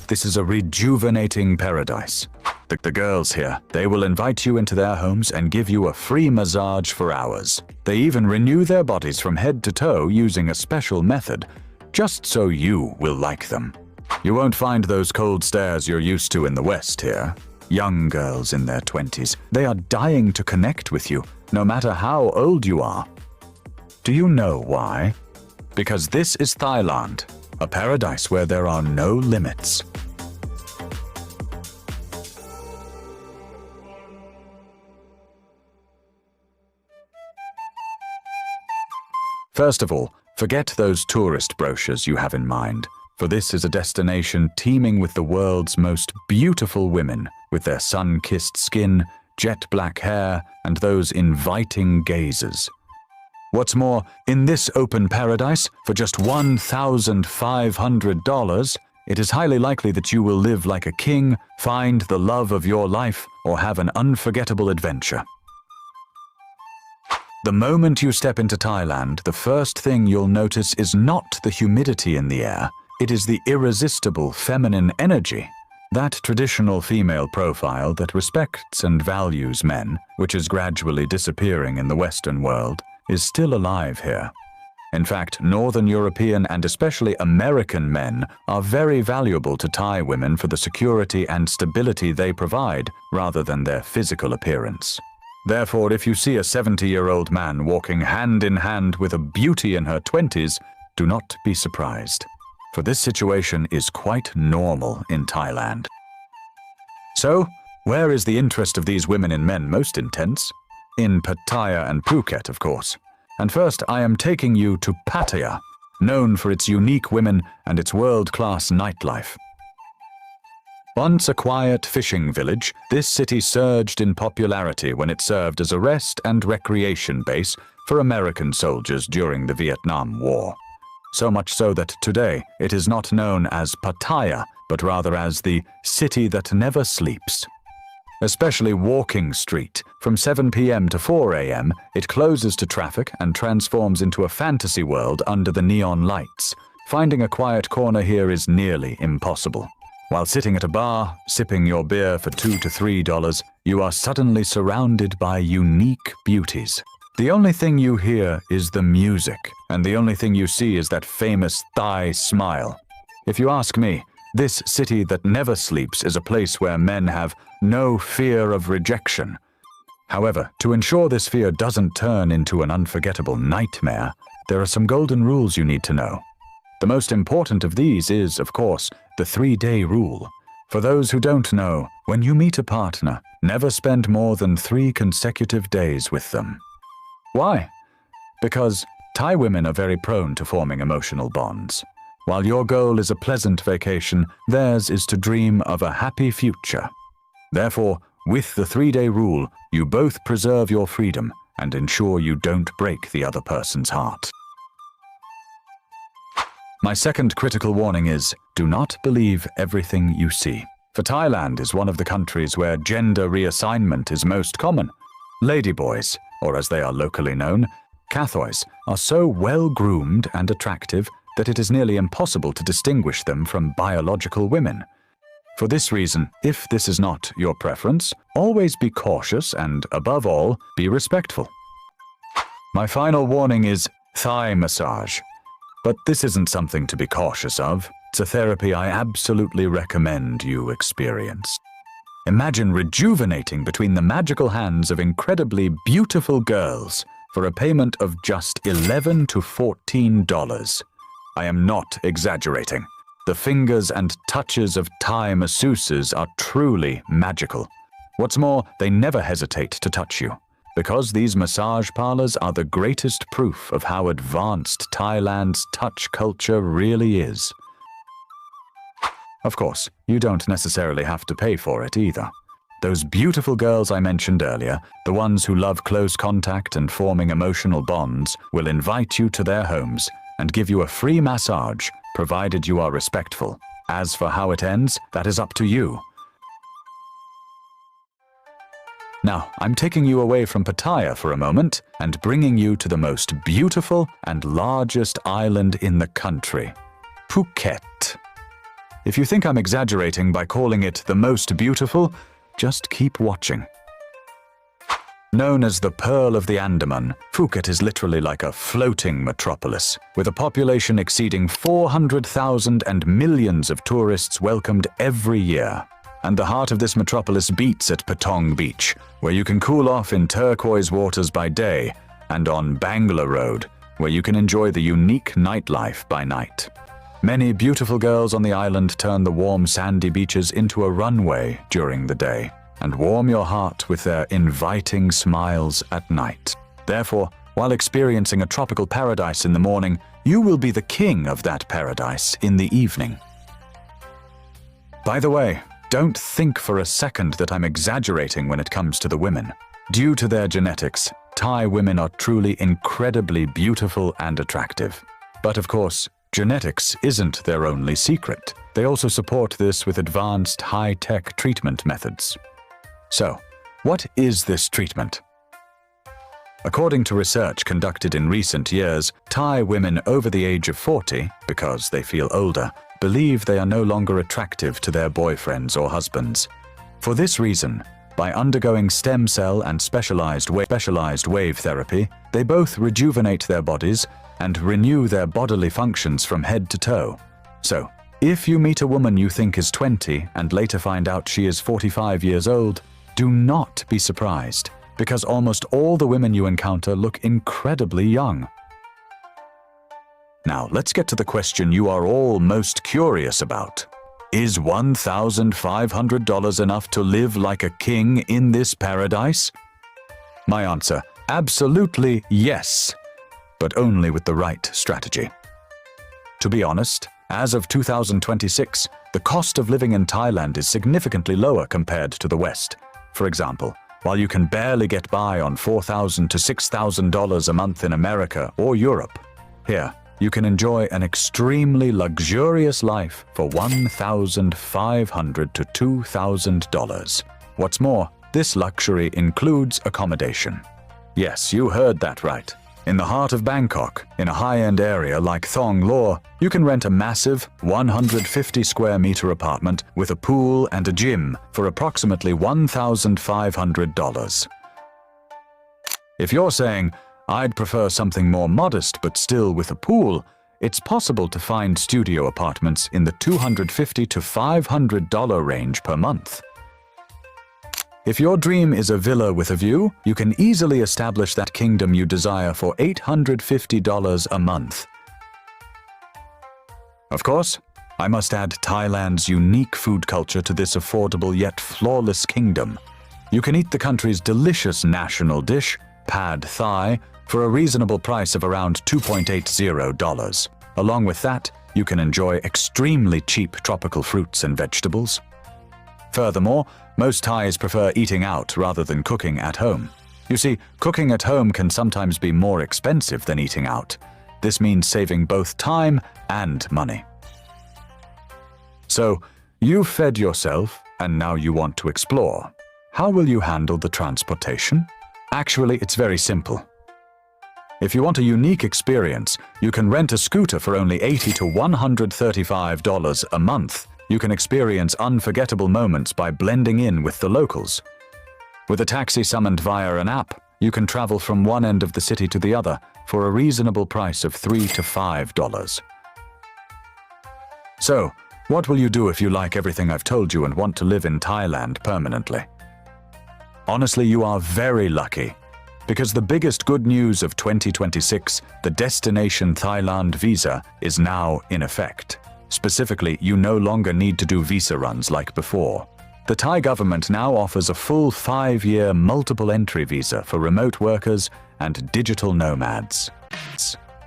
this is a rejuvenating paradise. The girls here, they will invite you into their homes and give you a free massage for hours. They even renew their bodies from head to toe using a special method, just so you will like them. You won't find those cold stares you're used to in the West here. Young girls in their 20s, they are dying to connect with you, no matter how old you are. Do you know why? Because this is Thailand, a paradise where there are no limits. First of all, forget those tourist brochures you have in mind, for this is a destination teeming with the world's most beautiful women, with their sun-kissed skin, jet black hair, and those inviting gazes. What's more, in this open paradise, for just $1,500, it is highly likely that you will live like a king, find the love of your life, or have an unforgettable adventure. The moment you step into Thailand, the first thing you'll notice is not the humidity in the air. It is the irresistible feminine energy. That traditional female profile that respects and values men, which is gradually disappearing in the Western world, is still alive here. In fact, Northern European and especially American men are very valuable to Thai women for the security and stability they provide, rather than their physical appearance. Therefore, if you see a 70-year-old man walking hand in hand with a beauty in her 20s, do not be surprised, for this situation is quite normal in Thailand. So, where is the interest of these women in men most intense? In Pattaya and Phuket, of course. And first, I am taking you to Pattaya, known for its unique women and its world-class nightlife. Once a quiet fishing village, this city surged in popularity when it served as a rest and recreation base for American soldiers during the Vietnam War. So much so that today it is not known as Pattaya, but rather as the city that never sleeps. Especially Walking Street, from 7 p.m. to 4 a.m., it closes to traffic and transforms into a fantasy world under the neon lights. Finding a quiet corner here is nearly impossible. While sitting at a bar, sipping your beer for $2 to $3, you are suddenly surrounded by unique beauties. The only thing you hear is the music, and the only thing you see is that famous Thai smile. If you ask me, this city that never sleeps is a place where men have no fear of rejection. However, to ensure this fear doesn't turn into an unforgettable nightmare, there are some golden rules you need to know. The most important of these is, of course, the 3-day rule. For those who don't know, when you meet a partner, never spend more than 3 consecutive days with them. Why? Because Thai women are very prone to forming emotional bonds. While your goal is a pleasant vacation, theirs is to dream of a happy future. Therefore, with the 3-day rule, you both preserve your freedom and ensure you don't break the other person's heart. My second critical warning is, do not believe everything you see. For Thailand is one of the countries where gender reassignment is most common. Ladyboys, or as they are locally known, Kathois, are so well-groomed and attractive that it is nearly impossible to distinguish them from biological women. For this reason, if this is not your preference, always be cautious and, above all, be respectful. My final warning is Thai massage. But this isn't something to be cautious of. It's a therapy I absolutely recommend you experience. Imagine rejuvenating between the magical hands of incredibly beautiful girls for a payment of just $11 to $14. I am not exaggerating. The fingers and touches of Thai masseuses are truly magical. What's more, they never hesitate to touch you, because these massage parlors are the greatest proof of how advanced Thailand's touch culture really is. Of course, you don't necessarily have to pay for it either. Those beautiful girls I mentioned earlier, the ones who love close contact and forming emotional bonds, will invite you to their homes and give you a free massage, provided you are respectful. As for how it ends, that is up to you. Now, I'm taking you away from Pattaya for a moment and bringing you to the most beautiful and largest island in the country, Phuket. If you think I'm exaggerating by calling it the most beautiful, just keep watching. Known as the Pearl of the Andaman, Phuket is literally like a floating metropolis, with a population exceeding 400,000 and millions of tourists welcomed every year. And the heart of this metropolis beats at Patong Beach, where you can cool off in turquoise waters by day, and on Bangla Road, where you can enjoy the unique nightlife by night. Many beautiful girls on the island turn the warm sandy beaches into a runway during the day, and warm your heart with their inviting smiles at night. Therefore, while experiencing a tropical paradise in the morning, you will be the king of that paradise in the evening. By the way, don't think for a second that I'm exaggerating when it comes to the women. Due to their genetics, Thai women are truly incredibly beautiful and attractive. But of course, genetics isn't their only secret. They also support this with advanced high-tech treatment methods. So, what is this treatment? According to research conducted in recent years, Thai women over the age of 40, because they feel older, believe they are no longer attractive to their boyfriends or husbands. For this reason, by undergoing stem cell and specialized wave therapy, they both rejuvenate their bodies and renew their bodily functions from head to toe. So, if you meet a woman you think is 20 and later find out she is 45 years old, do not be surprised, because almost all the women you encounter look incredibly young. Now, let's get to the question you are all most curious about. Is $1,500 enough to live like a king in this paradise? My answer, absolutely yes, but only with the right strategy. To be honest, as of 2026, the cost of living in Thailand is significantly lower compared to the West. For example, while you can barely get by on $4,000 to $6,000 a month in America or Europe, here, you can enjoy an extremely luxurious life for $1,500 to $2,000. What's more, this luxury includes accommodation. Yes, you heard that right. In the heart of Bangkok, in a high-end area like Thong Lo, you can rent a massive 150 square meter apartment with a pool and a gym for approximately $1,500. If you're saying, I'd prefer something more modest but still with a pool, it's possible to find studio apartments in the $250 to $500 range per month. If your dream is a villa with a view, you can easily establish that kingdom you desire for $850 a month. Of course, I must add Thailand's unique food culture to this affordable yet flawless kingdom. You can eat the country's delicious national dish, Pad Thai, for a reasonable price of around $2.80. Along with that, you can enjoy extremely cheap tropical fruits and vegetables. Furthermore, most Thais prefer eating out rather than cooking at home. You see, cooking at home can sometimes be more expensive than eating out. This means saving both time and money. So, you've fed yourself, and now you want to explore. How will you handle the transportation? Actually, it's very simple. If you want a unique experience, you can rent a scooter for only $80 to $135 a month. You can experience unforgettable moments by blending in with the locals. With a taxi summoned via an app, you can travel from one end of the city to the other for a reasonable price of $3 to $5. So, what will you do if you like everything I've told you and want to live in Thailand permanently? Honestly, you are very lucky. Because the biggest good news of 2026, the Destination Thailand visa, is now in effect. Specifically, you no longer need to do visa runs like before. The Thai government now offers a full 5-year multiple entry visa for remote workers and digital nomads.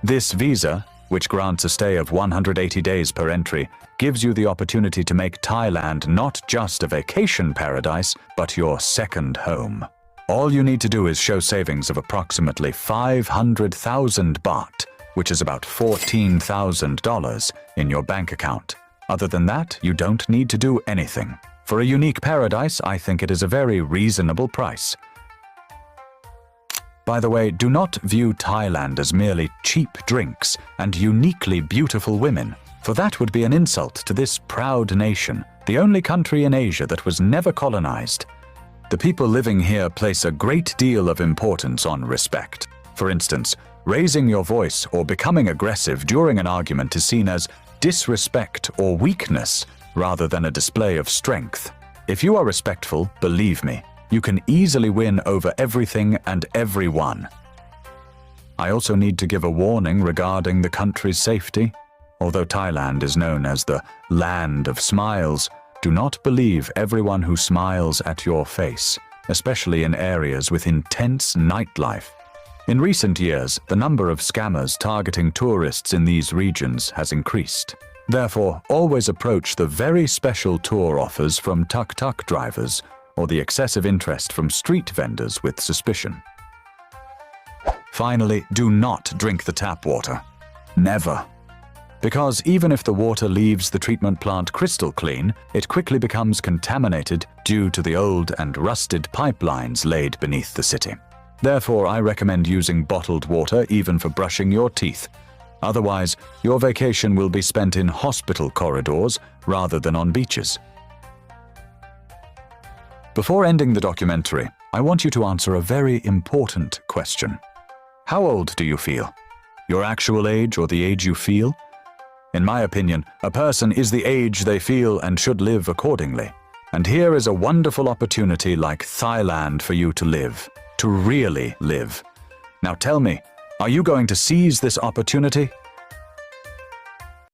This visa, which grants a stay of 180 days per entry, gives you the opportunity to make Thailand not just a vacation paradise, but your second home. All you need to do is show savings of approximately 500,000 baht, which is about $14,000 in your bank account. Other than that, you don't need to do anything. For a unique paradise, I think it is a very reasonable price. By the way, do not view Thailand as merely cheap drinks and uniquely beautiful women. for that would be an insult to this proud nation, the only country in Asia that was never colonized. The people living here place a great deal of importance on respect. For instance, raising your voice or becoming aggressive during an argument is seen as disrespect or weakness rather than a display of strength. If you are respectful, believe me, you can easily win over everything and everyone. I also need to give a warning regarding the country's safety. Although Thailand is known as the land of smiles, do not believe everyone who smiles at your face, especially in areas with intense nightlife. In recent years, the number of scammers targeting tourists in these regions has increased. Therefore, always approach the very special tour offers from tuk-tuk drivers or the excessive interest from street vendors with suspicion. Finally, do not drink the tap water. Never. Because even if the water leaves the treatment plant crystal clean, it quickly becomes contaminated due to the old and rusted pipelines laid beneath the city. Therefore, I recommend using bottled water even for brushing your teeth. Otherwise, your vacation will be spent in hospital corridors rather than on beaches. Before ending the documentary, I want you to answer a very important question. How old do you feel? Your actual age or the age you feel? In my opinion, a person is the age they feel and should live accordingly. And here is a wonderful opportunity like Thailand for you to live, to really live. Now tell me, are you going to seize this opportunity?